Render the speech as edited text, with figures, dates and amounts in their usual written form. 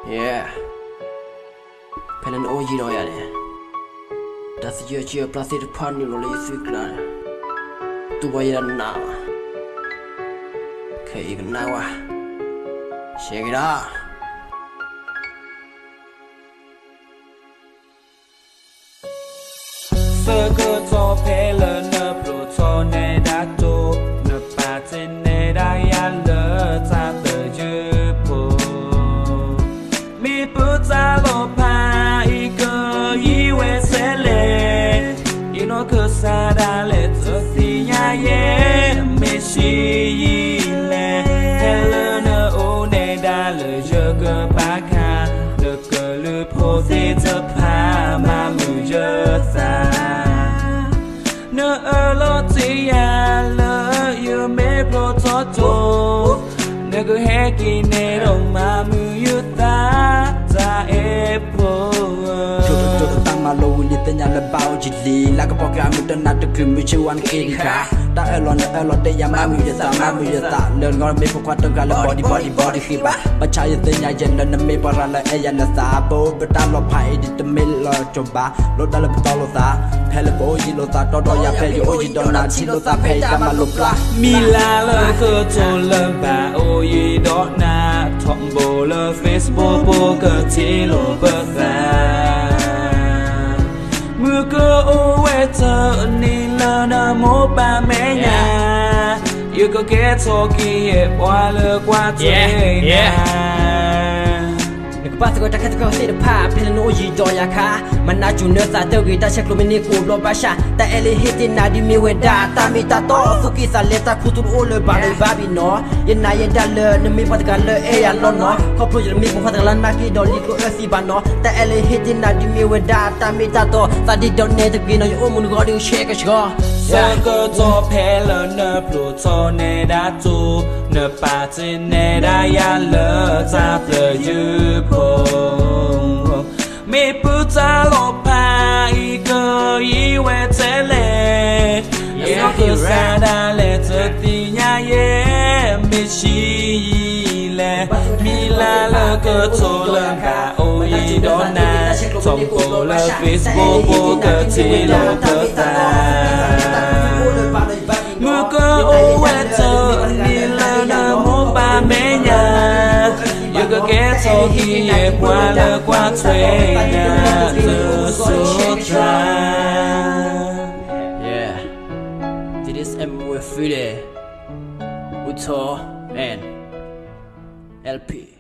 Yeah. Pelen oji do ya de. Das je je plastic pan ni lo le sweet la. Tu boy ya na. Kai ga na wa. Shake it out. Sơ cơ cho phê lỡ nợ bố cho nè đã tô nợ bà trên nè đã ya lỡ ta tờ dư bố mi bố ta lô pa y cơ y we sẽ lệ y nó cơ xa đã lệ tớ si nha ye mi si y lệ thế lỡ nợ ô nè đã lỡ dơ cơ bá kha nợ cơ lư phô tê tớ pa mà mù dơ xa nợ lo ti ya lỡ yêu mê pro cho tô nợ cứ hết kỳ nè đâu mà mưu yêu ta e po Jodoh ta malu ni tanya lebau jili la ka program mudan na de krim chuan ke ka ta elon de ya mamu ya ta learn ngor me ko kwat ga la body khiba ba cha ya tanya jen na me para la e ya na sa bo ta lo phai di te mil lo choba lo da la to lo sa phele bo yi lo sa to ya phe yo yi do na chi lo sa phe ta ma lo pla mi la lo ko to lo ba o yi do na thom bo lo Facebook bo ko ti lo ba sa mưa cơ ô quê thơ ni lơ nơ mô ba mẹ nhà yêu có ghé cho kia qua lơ qua thuê nhà Pas ko takat ko se pa pelen oji do ya ka mana junior sa te gita chek lo mini ko lo basha ta ele hiti na di mi weda ta mi ta to suki sa leta kutur o le ba le babi no yena yenda le ne mi pat ga le e ya lo no ko pro je mi ko pat lan ma ki do li ko e si ba no ta ele hiti na di mi weda ta mi ta to sa di do ne te gi no yo mun go di shake go sa ko to pe le ne pro to ne da tu ne pa ti ne da ya le ta ple yu po mi puta lo pa y cơ y we te le y no cơ sa da le te ti nya ye mi shi le mi la le cơ to le ba o y do na tom ko le Facebook bo cơ ti lo cơ ta mưa cơ o we te ni la na mo ba me nya yêu cơ ghé cho khi qua lơ qua thuê nhà từ số ra. Yeah. This is MW Fide Uto and LP.